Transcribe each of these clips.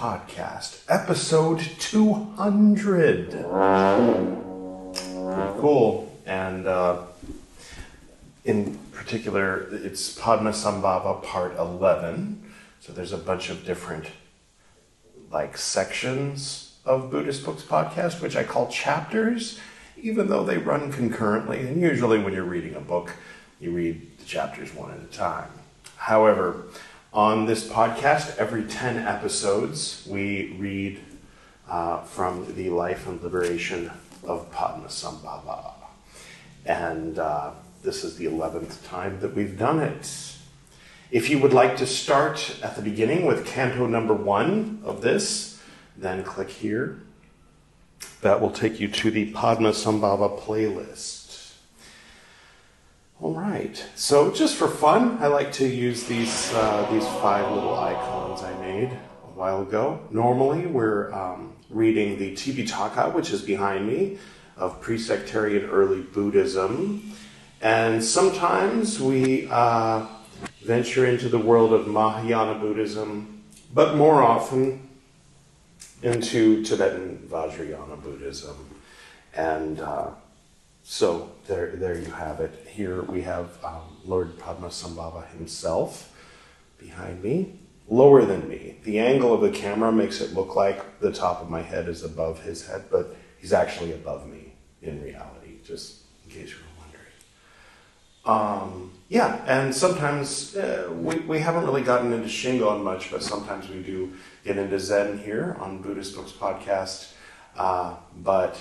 Podcast, episode 200. Pretty cool. And in particular, it's Padmasambhava part 11. So there's a bunch of different sections of Buddhist Books Podcast, which I call chapters, even though they run concurrently. And usually when you're reading a book, you read the chapters one at a time. However, on this podcast, every 10 episodes, we read from the life and liberation of Padmasambhava. And this is the 11th time that we've done it. If you would like to start at the beginning with canto number 1 of this, then click here. That will take you to the Padmasambhava playlist. All right, so just for fun, I like to use these 5 little icons I made a while ago. Normally, we're reading the Tipitaka, which is behind me, of pre-sectarian early Buddhism. And sometimes we venture into the world of Mahayana Buddhism, but more often into Tibetan Vajrayana Buddhism. And so there you have it. Here we have Lord Padmasambhava himself behind me, lower than me. The angle of the camera makes it look like the top of my head is above his head, but he's actually above me in reality, just in case you were wondering. And sometimes we haven't really gotten into Shingon much, but sometimes we do get into Zen here on Buddhist Books Podcast. But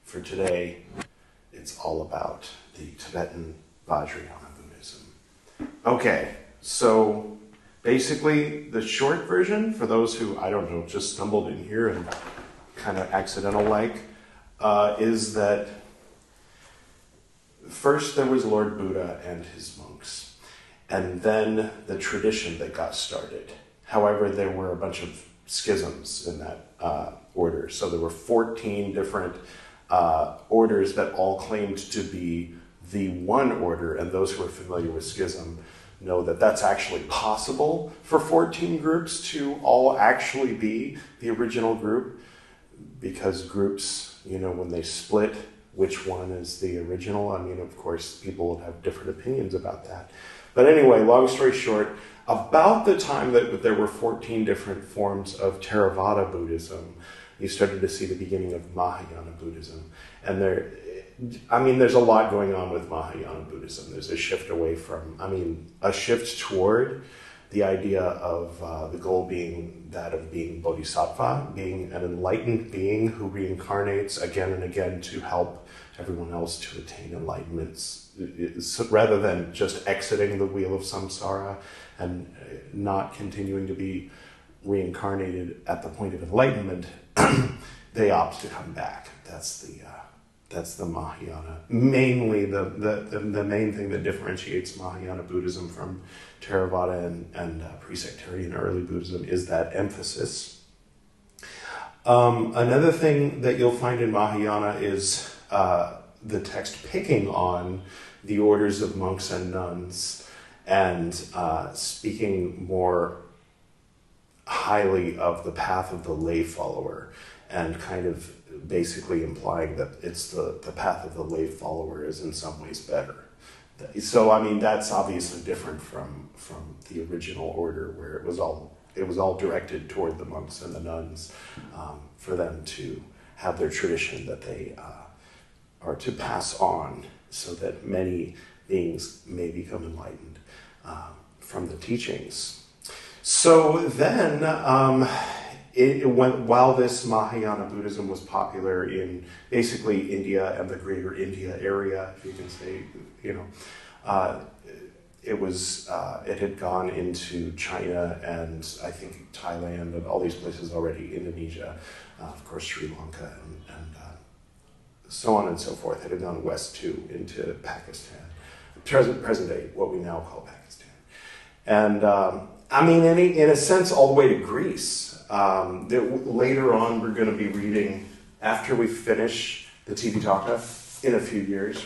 for today, it's all about the Tibetan Vajrayana Buddhism. Okay, so basically the short version, for those who, I don't know, just stumbled in here and kind of accidental is that first there was Lord Buddha and his monks, and then the tradition that got started. However, there were a bunch of schisms in that order. So there were 14 different orders that all claimed to be the one order, and those who are familiar with schism know that that's actually possible for 14 groups to all actually be the original group, because groups, when they split, which one is the original? I mean, of course, people will have different opinions about that. But anyway, long story short, about the time that there were 14 different forms of Theravada Buddhism, you started to see the beginning of Mahayana Buddhism. And there's a lot going on with Mahayana Buddhism. There's a shift away from, a shift toward the idea of the goal being that of being bodhisattva, being an enlightened being who reincarnates again and again to help everyone else to attain enlightenment, rather than just exiting the wheel of samsara and not continuing to be reincarnated at the point of enlightenment. They opt to come back. That's the Mahayana. Mainly the main thing that differentiates Mahayana Buddhism from Theravada and pre-sectarian early Buddhism is that emphasis. Another thing that you'll find in Mahayana is the text picking on the orders of monks and nuns and speaking more highly of the path of the lay follower, and kind of basically implying that it's the path of the lay follower is in some ways better. So that's obviously different from the original order, where it was all directed toward the monks and the nuns, for them to have their tradition that they are to pass on, so that many beings may become enlightened from the teachings. So then, while this Mahayana Buddhism was popular in basically India and the greater India area, if you can say, it had gone into China and I think Thailand and all these places already, Indonesia, of course Sri Lanka and so on and so forth. It had gone west too into Pakistan, present day, what we now call Pakistan. And in a sense, all the way to Greece. Later on, we're going to be reading, after we finish the Tipitaka in a few years,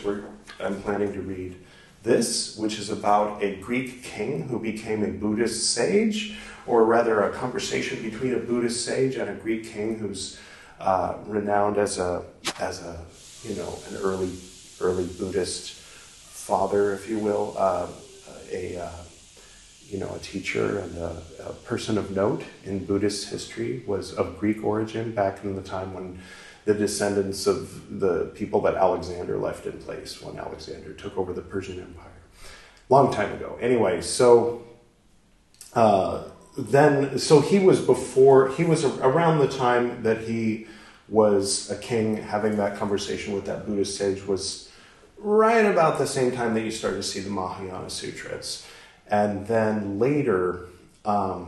I'm planning to read this, which is about a Greek king who became a Buddhist sage, or rather a conversation between a Buddhist sage and a Greek king who's renowned as an early Buddhist father, if you will, a teacher and a person of note in Buddhist history, was of Greek origin back in the time when the descendants of the people that Alexander left in place when Alexander took over the Persian Empire. Long time ago. Anyway, so he was around the time that he was a king, having that conversation with that Buddhist sage was right about the same time that you started to see the Mahayana Sutras. And then later, the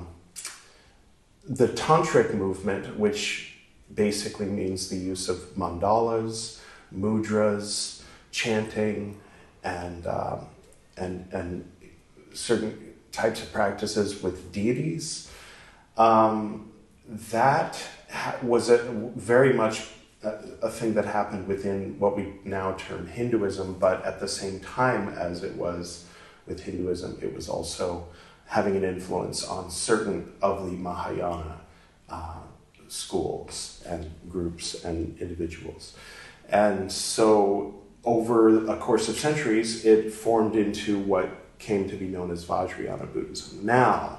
Tantric movement, which basically means the use of mandalas, mudras, chanting, and certain types of practices with deities. That was very much a thing that happened within what we now term Hinduism, but at the same time as it was with Hinduism, it was also having an influence on certain of the Mahayana schools and groups and individuals. And so over a course of centuries, it formed into what came to be known as Vajrayana Buddhism. Now,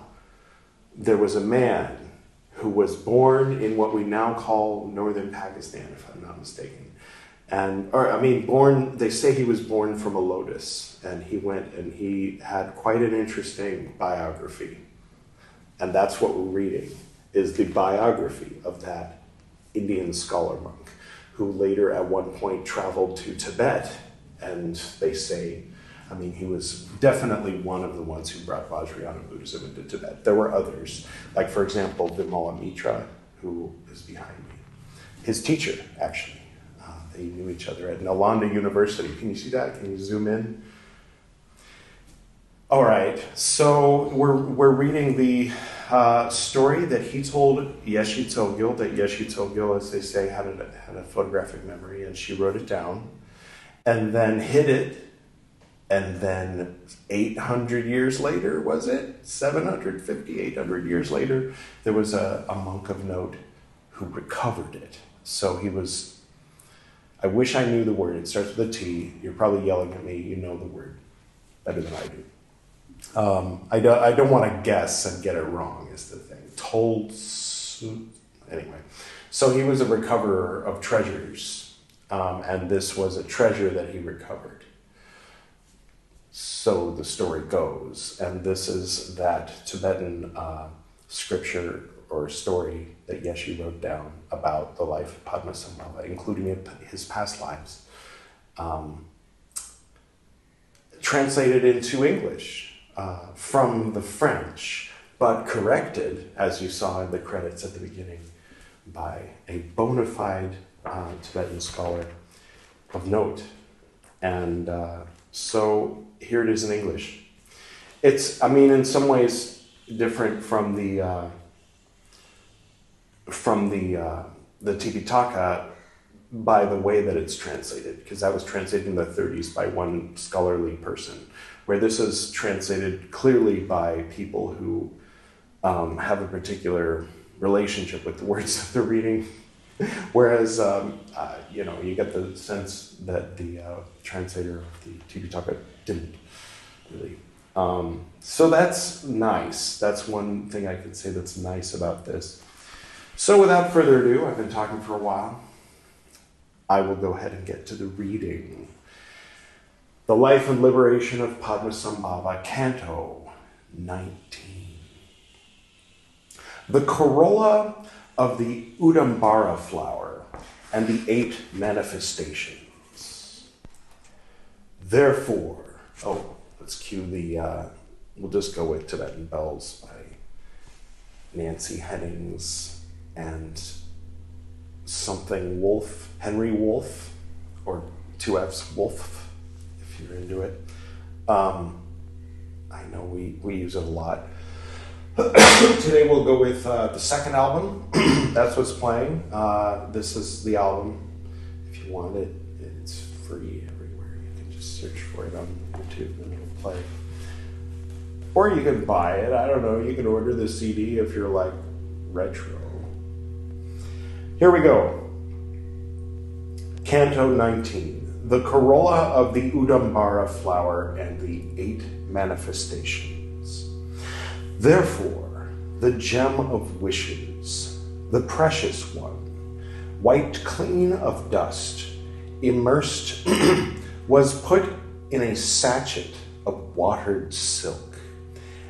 there was a man who was born in what we now call northern Pakistan, if I'm not mistaken. They say he was born from a lotus, and he went and he had quite an interesting biography. And that's what we're reading, is the biography of that Indian scholar monk, who later at one point traveled to Tibet, and they say, he was definitely one of the ones who brought Vajrayana Buddhism into Tibet. There were others, like for example, Vimala Mitra, who is behind me. His teacher, actually. They knew each other at Nalanda University. Can you see that? Can you zoom in? All right, so we're reading the story that he told Yeshe Tsogyal, that Yeshe Tsogyal, as they say, had a photographic memory, and she wrote it down, and then hid it, and then 800 years later, was it? 750, 800 years later, there was a monk of note who recovered it. So he was, I wish I knew the word. It starts with a T. You're probably yelling at me. You know the word better than I do. I don't want to guess and get it wrong is the thing. Anyway, so he was a recoverer of treasures, and this was a treasure that he recovered. So the story goes, and this is that Tibetan scripture or story that Yeshe wrote down about the life of Padmasambhava, including his past lives, translated into English from the French, but corrected, as you saw in the credits at the beginning, by a bona fide Tibetan scholar of note. And so here it is in English. It's, in some ways different from the Tipitaka by the way that it's translated, because that was translated in the 30s by one scholarly person, where this is translated clearly by people who have a particular relationship with the words that they're reading. Whereas, you get the sense that the translator of the Tipitaka didn't really. So that's nice. That's one thing I could say that's nice about this. So without further ado, I've been talking for a while. I will go ahead and get to the reading. The Life and Liberation of Padmasambhava, Canto 19. The corolla of the Udambara flower and the 8 manifestations. Therefore, let's cue the, we'll just go with Tibetan Bells by Nancy Hennings and something Wolf, Henry Wolf, or 2F's Wolf, if you're into it. I know we use it a lot. Today we'll go with the second album. That's what's playing. This is the album. If you want it, it's free everywhere. You can just search for it on YouTube and it'll play. Or you can buy it. I don't know. You can order the CD if you're like retro. Here we go. Canto 19. The corolla of the Udambara flower and the 8 manifestations. Therefore, the gem of wishes, the precious one, wiped clean of dust, immersed, was put in a sachet of watered silk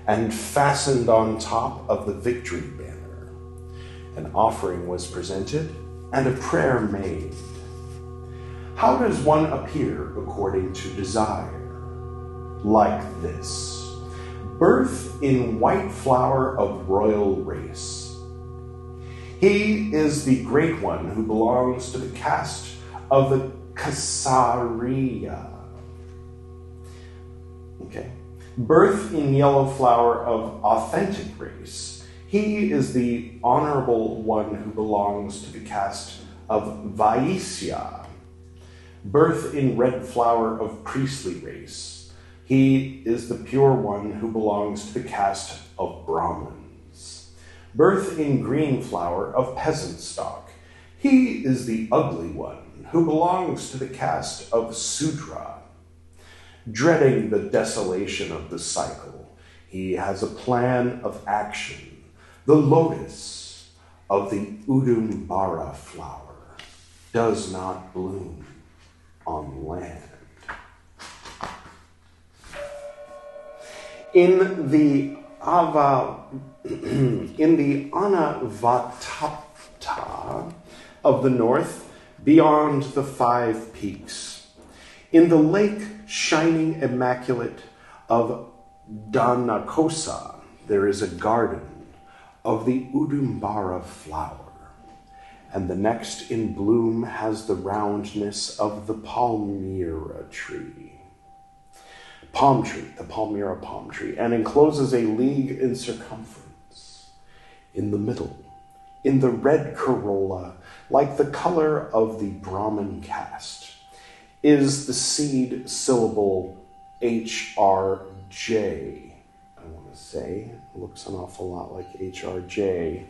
and fastened on top of the victory banner. An offering was presented and a prayer made. How does one appear according to desire? Like this. Birth in white flower of royal race. He is the great one who belongs to the caste of the Kshatriya. Okay. Birth in yellow flower of authentic race. He is the honorable one who belongs to the caste of Vaisya. Birth in red flower of priestly race. He is the pure one who belongs to the caste of Brahmins. Birth in green flower of peasant stock. He is the ugly one who belongs to the caste of Sudra. Dreading the desolation of the cycle, he has a plan of action, the lotus of the Udambara flower does not bloom on land. In the Anavatapta of the north, beyond the 5 peaks, in the lake shining immaculate of Danakosa, there is a garden of the Udambara flower, and the next in bloom has the roundness of the palmyra tree. Palm tree, the palmyra palm tree, and encloses a league in circumference. In the middle, in the red corolla, like the color of the Brahmin caste, is the seed syllable HRJ. I want to say, it looks an awful lot like HRJ,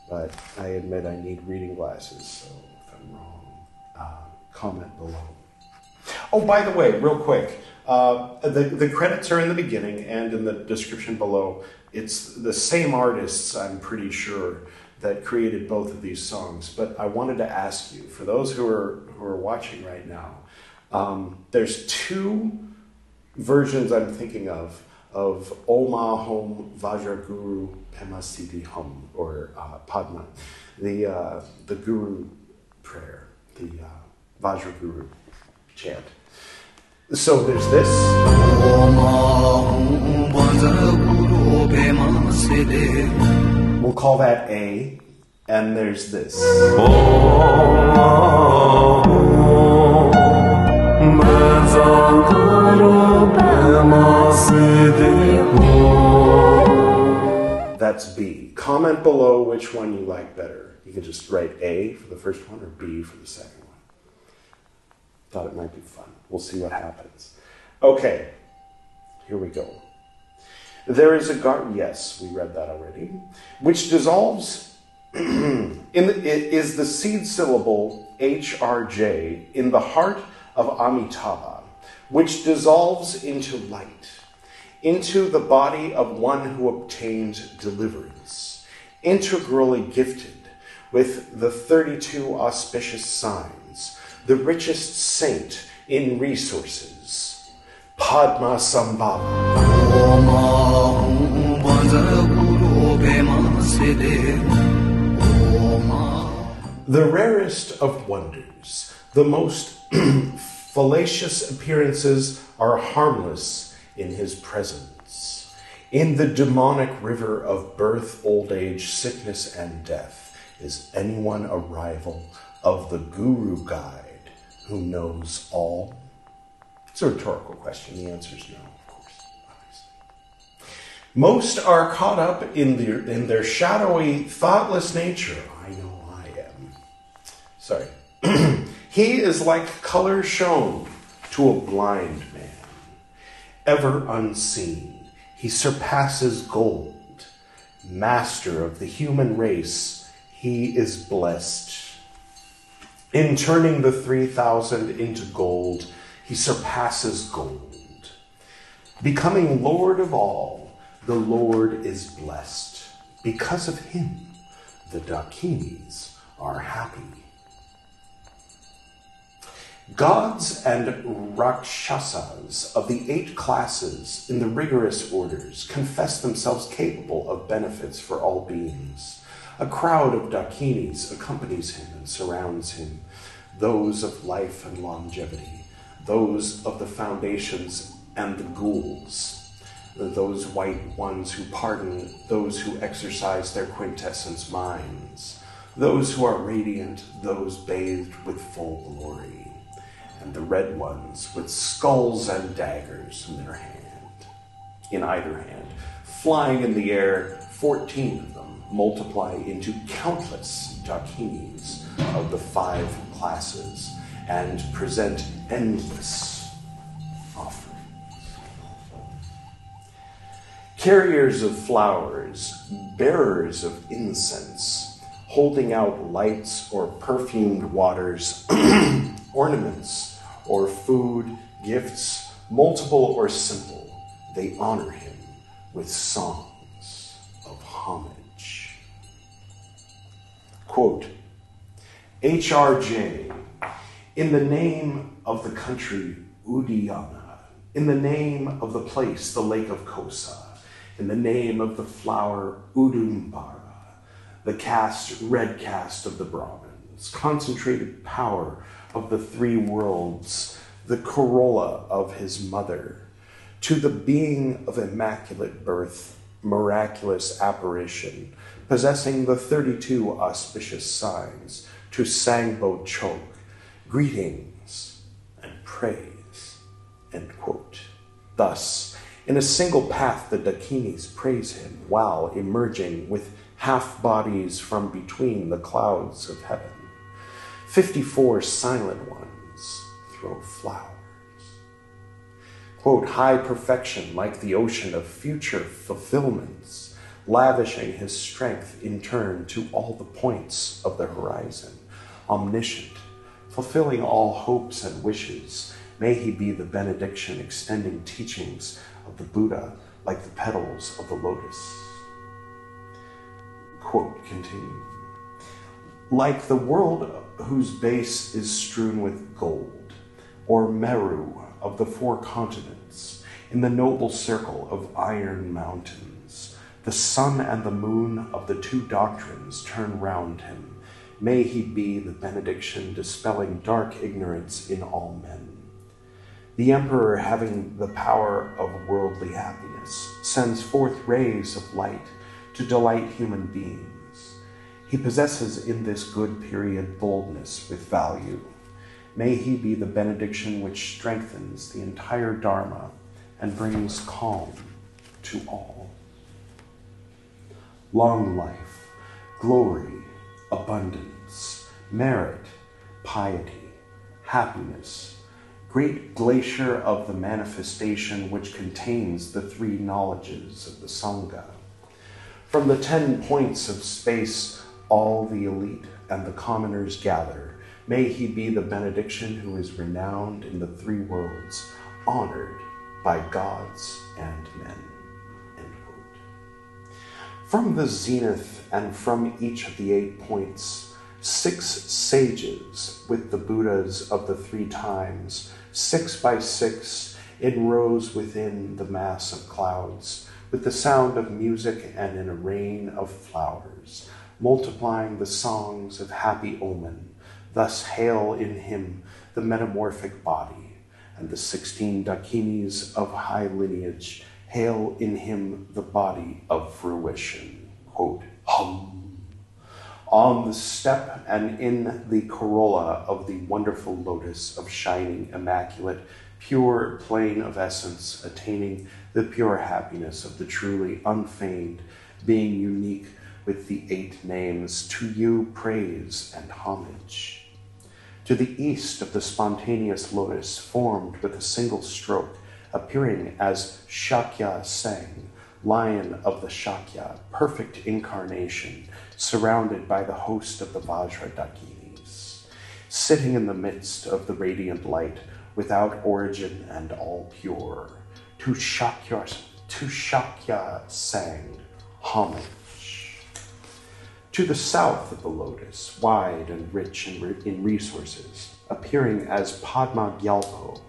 but I admit I need reading glasses, so if I'm wrong, comment below. Oh, by the way, real quick, the credits are in the beginning and in the description below. It's the same artists, I'm pretty sure, that created both of these songs. But I wanted to ask you, for those who are watching right now, there's 2 versions I'm thinking of Oma Hom Vajraguru Pema Siddhi Hum, or Padma, the Guru prayer, the Vajraguru chant. So there's this. We'll call that A, and there's this. That's B. Comment below which one you like better. You can just write A for the first one or B for the second one. Thought it might be fun. We'll see what happens. Okay, here we go. There is a garden, yes, we read that already, which dissolves, is the seed syllable HRJ in the heart of Amitabha, which dissolves into light, into the body of one who obtained deliverance, integrally gifted with the 32 auspicious signs, the richest saint in resources, Padmasambhava. The rarest of wonders, the most fallacious appearances are harmless in his presence. In the demonic river of birth, old age, sickness, and death, is anyone a rival of the Guru Guide who knows all? It's a rhetorical question. The answer is no, of course, obviously. Most are caught up in their shadowy, thoughtless nature. I know I am. Sorry. He is like color shown to a blind man. Ever unseen, he surpasses gold. Master of the human race, he is blessed. In turning the 3,000 into gold, he surpasses gold. Becoming Lord of all, the Lord is blessed. Because of him, the Dakinis are happy. Gods and Rakshasas of the 8 classes in the rigorous orders confess themselves capable of benefits for all beings. A crowd of Dakinis accompanies him and surrounds him, those of life and longevity, those of the foundations and the ghouls, those white ones who pardon those who exercise their quintessence minds, those who are radiant, those bathed with full glory, and the red ones with skulls and daggers in either hand, flying in the air. 14 of them multiply into countless Dakinis of the 5 classes and present endless offerings. Carriers of flowers, bearers of incense, holding out lights or perfumed waters, ornaments or food, gifts, multiple or simple, they honor him with songs of homage. Quote, HRJ, in the name of the country Udiyana, in the name of the place, the lake of Kosa, in the name of the flower Udumbara, the red caste of the Brahmins, concentrated power of the 3 worlds, the corolla of his mother, to the being of immaculate birth, miraculous apparition, possessing the 32 auspicious signs, to Sangbo Chok, greetings and praise, end quote. Thus, in a single path, the Dakinis praise him while emerging with half-bodies from between the clouds of heaven. 54 silent ones throw flowers. Quote, high perfection like the ocean of future fulfillments, lavishing his strength in turn to all the points of the horizon, omniscient, fulfilling all hopes and wishes, may he be the benediction extending teachings of the Buddha like the petals of the lotus. Quote, continue. Like the world whose base is strewn with gold, or Meru of the 4 continents, in the noble circle of iron mountains, the sun and the moon of the 2 doctrines turn round him. May he be the benediction dispelling dark ignorance in all men. The emperor, having the power of worldly happiness, sends forth rays of light to delight human beings. He possesses in this good period boldness with value. May he be the benediction which strengthens the entire Dharma and brings calm to all. Long life, glory, abundance, merit, piety, happiness, great glacier of the manifestation which contains the 3 knowledges of the Sangha. From the 10 points of space, all the elite and the commoners gather. May he be the benediction who is renowned in the 3 worlds, honored by gods and men. End quote. From the zenith and from each of the 8 points, 6 sages with the Buddhas of the 3 times, 6 by 6, in rows within the mass of clouds, with the sound of music and in a rain of flowers, multiplying the songs of happy omen. Thus hail in him the metamorphic body, and the 16 Dakinis of high lineage hail in him the body of fruition. Quote, hum. On the step and in the corolla of the wonderful lotus of shining, immaculate, pure plane of essence, attaining the pure happiness of the truly unfeigned, being unique with the 8 names, to you praise and homage. To the east of the spontaneous lotus formed with a single stroke, appearing as Shakya Sang, lion of the Shakya, perfect incarnation, surrounded by the host of the Vajra Dakinis, sitting in the midst of the radiant light, without origin and all pure, to Shakya Sang, homage. To the south of the lotus, wide and rich in resources, appearing as Padma Gyalpo,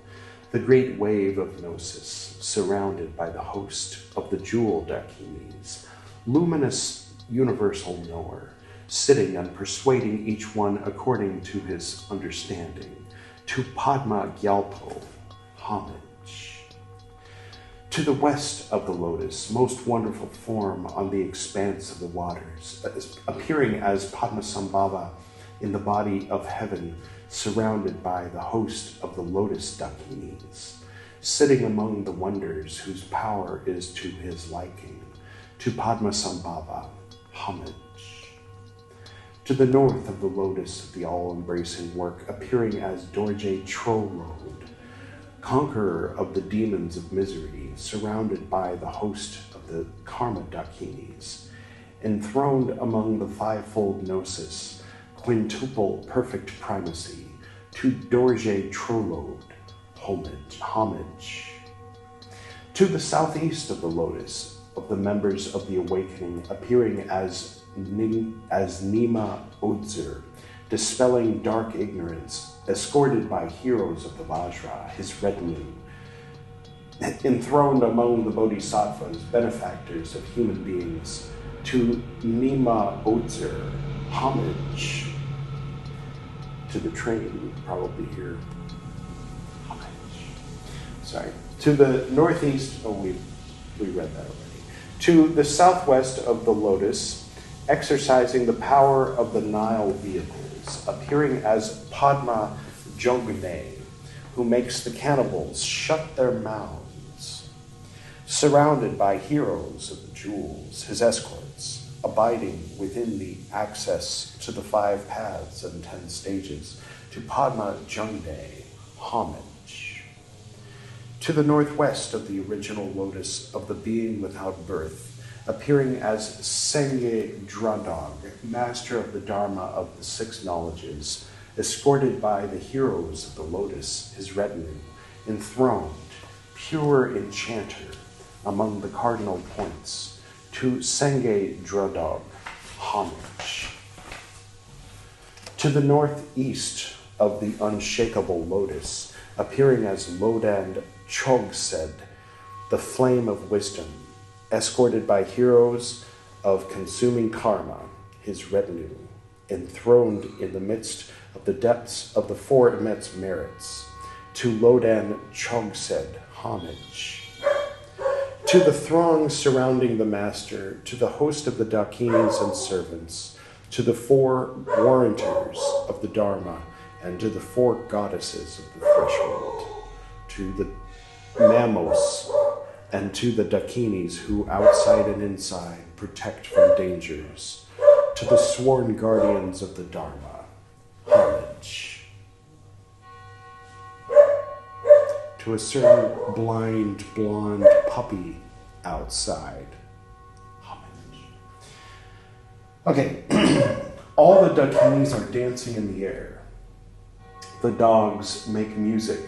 the great wave of gnosis, surrounded by the host of the jewel Dakinis, luminous universal knower, sitting and persuading each one according to his understanding, to Padma Gyalpo, homage. To the west of the lotus, most wonderful form on the expanse of the waters, appearing as Padmasambhava in the body of heaven, surrounded by the host of the lotus Dakinis, sitting among the wonders whose power is to his liking, to Padmasambhava, homage. To the north of the lotus of the all-embracing work, appearing as Dorje Trolrode, conqueror of the demons of misery, surrounded by the host of the Karma Dakinis, enthroned among the fivefold gnosis, quintuple perfect primacy, to Dorje Trolode, homage. To the southeast of the lotus, of the members of the awakening, appearing as Nima Odzur, dispelling dark ignorance, escorted by heroes of the Vajra, his retinue, enthroned among the bodhisattvas, benefactors of human beings, to Nima Odzur, homage. To the train, you can probably hear homage. Sorry. To the northeast, we read that already. To the southwest of the lotus, exercising the power of the Nile vehicles, appearing as Padma Jogne, who makes the cannibals shut their mouths, surrounded by heroes of the jewels, his escorts, abiding within the access to the 5 paths and 10 stages, to Padma Jogne, homage. To the northwest of the original lotus of the being without birth, appearing as Sengye Dradog, master of the Dharma of the 6 knowledges, escorted by the heroes of the lotus, his retinue, enthroned, pure enchanter, among the cardinal points, to Sengye Dradog, homage. To the northeast of the unshakable lotus, appearing as Lodand Chogsed, the flame of wisdom, escorted by heroes of consuming karma, his retinue, enthroned in the midst of the depths of the 4 immense merits, to Lodan Chogsed, homage. To the throng surrounding the master, to the host of the Dakinis and servants, to the 4 warranters of the Dharma, and to the 4 goddesses of the threshold, to the Mamos, and to the Dakinis who, outside and inside, protect from dangers, to the sworn guardians of the Dharma, homage. To a certain blind, blonde puppy outside, homage. Okay, all the Dakinis are dancing in the air. The dogs make music,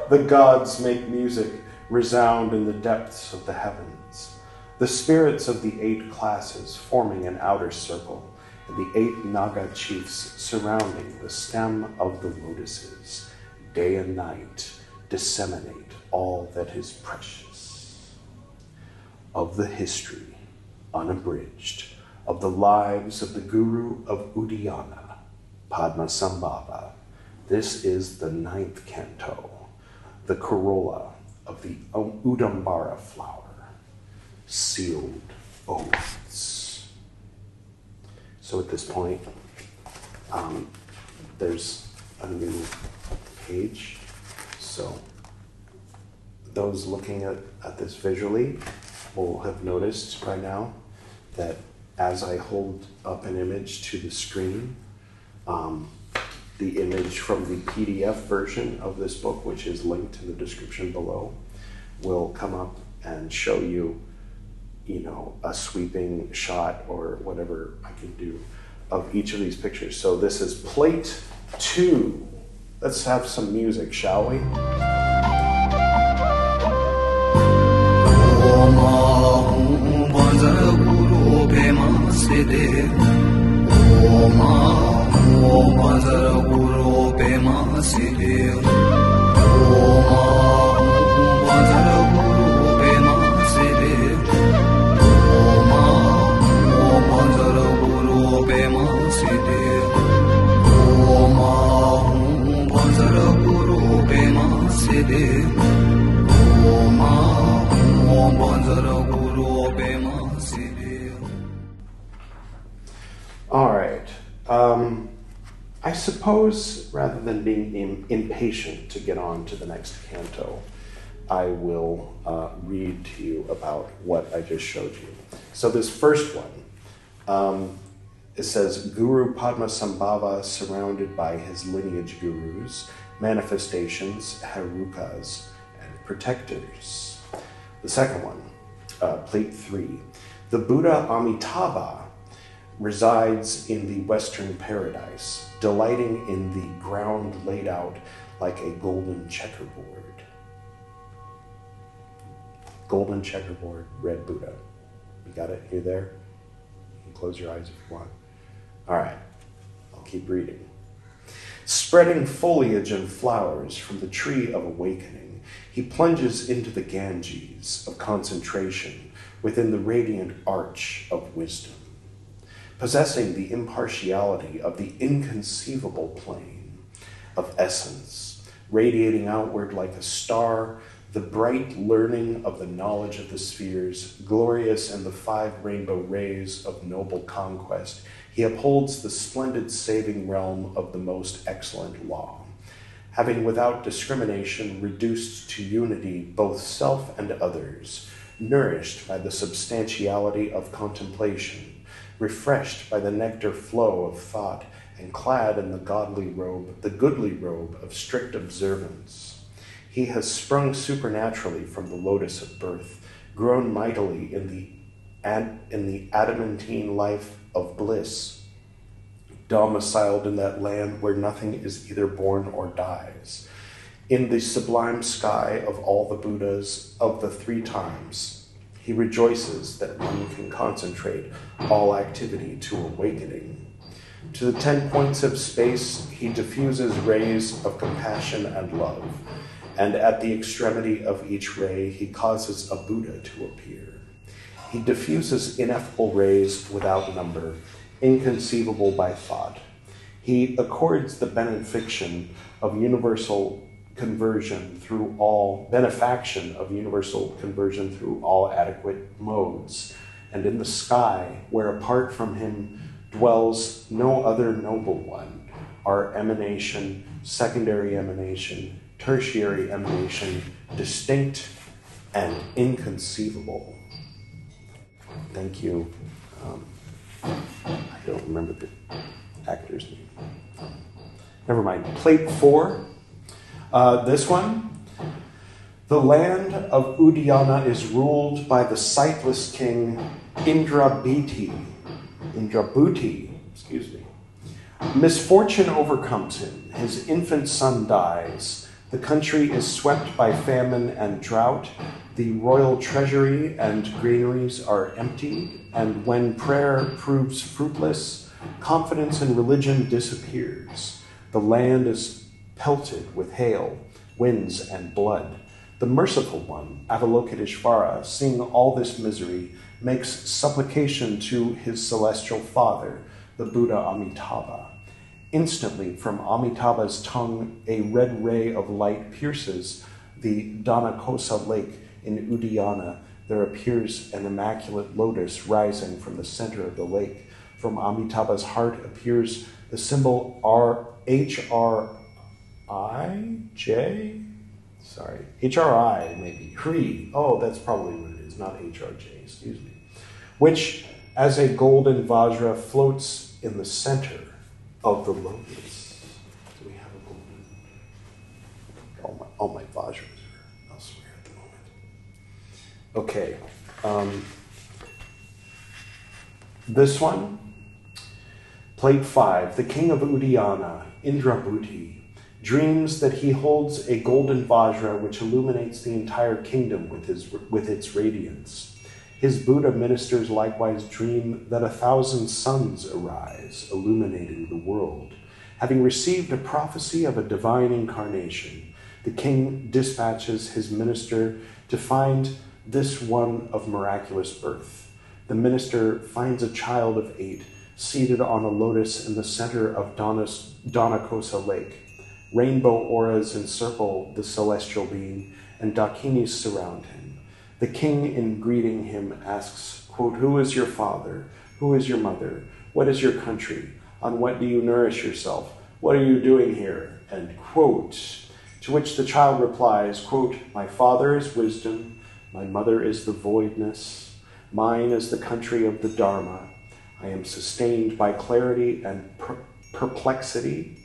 the gods make music resound in the depths of the heavens. The spirits of the 8 classes forming an outer circle, and the 8 Naga chiefs surrounding the stem of the lotuses, day and night, disseminate all that is precious. Of the history, unabridged, of the lives of the Guru of Udayana, Padmasambhava, this is the 9th canto, the corolla of the Udambara flower, sealed oaths. So at this point, there's a new page. So those looking at this visually will have noticed by now that as I hold up an image to the screen, the image from the PDF version of this book, which is linked in the description below, will come up and show you, a sweeping shot or whatever I can do of each of these pictures. So this is plate 2. Let's have some music, shall we? All right. I suppose rather than being impatient to get on to the next canto, I will read to you about what I just showed you. So this first one, it says, Guru Padmasambhava surrounded by his lineage gurus, manifestations, herukas, and protectors. The second one, plate 3, the Buddha Amitabha resides in the Western paradise, delighting in the ground laid out like a golden checkerboard. Golden checkerboard, red Buddha. You got it? You there? You can close your eyes if you want. All right, I'll keep reading. Spreading foliage and flowers from the tree of awakening, he plunges into the Ganges of concentration within the radiant arch of wisdom. Possessing the impartiality of the inconceivable plane of essence, radiating outward like a star, the bright learning of the knowledge of the spheres, glorious in the 5 rainbow rays of noble conquest, he upholds the splendid saving realm of the most excellent law, having without discrimination reduced to unity both self and others, nourished by the substantiality of contemplation, refreshed by the nectar flow of thought, and clad in the goodly robe of strict observance. He has sprung supernaturally from the lotus of birth, grown mightily in the adamantine life of bliss, domiciled in that land where nothing is either born or dies, in the sublime sky of all the Buddhas of the 3 times. He rejoices that one can concentrate all activity to awakening. To the 10 points of space, he diffuses rays of compassion and love, and at the extremity of each ray, he causes a Buddha to appear. He diffuses ineffable rays without number, inconceivable by thought. He accords the benefaction of universal conversion through all adequate modes, and in the sky, where apart from him dwells no other noble one, are emanation, secondary emanation, tertiary emanation, distinct and inconceivable. Thank you. I don't remember the actor's name. Never mind. Plate 4. This one. The land of Udayana is ruled by the sightless king Indrabhuti. Misfortune overcomes him. His infant son dies. The country is swept by famine and drought. The royal treasury and granaries are emptied. And when prayer proves fruitless, confidence in religion disappears. The land is pelted with hail, winds, and blood. The merciful one, Avalokiteshvara, seeing all this misery, makes supplication to his celestial father, the Buddha Amitabha. Instantly, from Amitabha's tongue, a red ray of light pierces the Dhanakosa lake in Udayana. There appears an immaculate lotus rising from the center of the lake. From Amitabha's heart appears the symbol HRI maybe, Hri. Oh, that's probably what it is, not HRJ, excuse me. Which, as a golden vajra, floats in the center of the lotus. This one, Plate 5, the king of Uddiyana, Indrabhuti, dreams that he holds a golden vajra which illuminates the entire kingdom with its radiance. His Buddha ministers likewise dream that 1,000 suns arise, illuminating the world. Having received a prophecy of a divine incarnation, the king dispatches his minister to find this one of miraculous birth. The minister finds a child of 8, seated on a lotus in the center of Donakosa Lake. Rainbow auras encircle the celestial being, and dakinis surround him. The king, in greeting him, asks, quote, "Who is your father? Who is your mother? What is your country? On what do you nourish yourself? What are you doing here?" End quote. To which the child replies, quote, "My father is wisdom, my mother is the voidness, mine is the country of the Dharma. I am sustained by clarity and perplexity.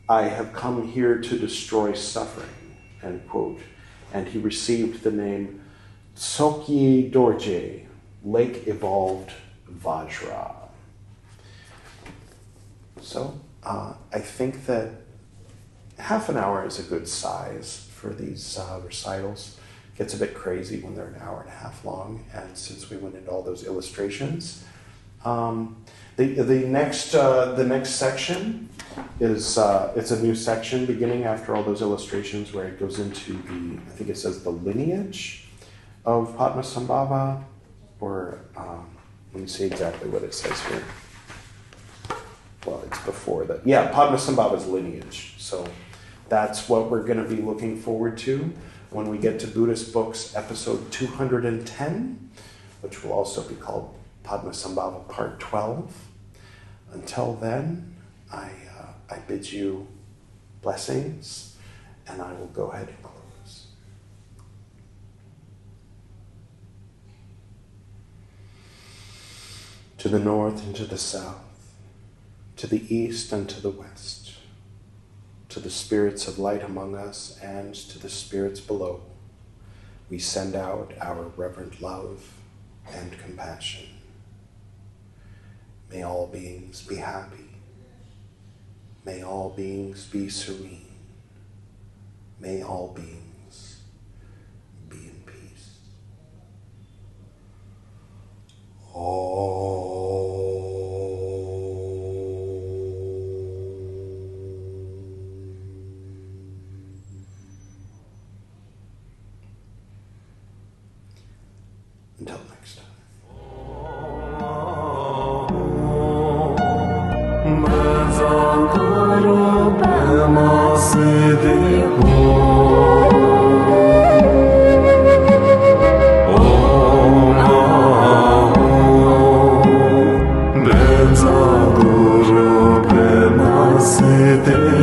I have come here to destroy suffering," end quote. And he received the name Tsogyal Dorje, Lake Evolved Vajra. So I think that half an hour is a good size for these recitals. It gets a bit crazy when they're an hour and a half long, and since we went into all those illustrations, the next section is it's a new section beginning after all those illustrations where it goes into I think it says the lineage of Padmasambhava, or let me see exactly what it says here. Well, it's before that. Yeah, Padmasambhava's lineage. So that's what we're going to be looking forward to when we get to Buddhist Books, episode 210, which will also be called Padmasambhava Part 12. Until then, I bid you blessings, and I will go ahead and close. To the north and to the south, to the east and to the west, to the spirits of light among us and to the spirits below, we send out our reverent love and compassion. May all beings be happy. May all beings be serene. May all beings be in peace. Until next time. Te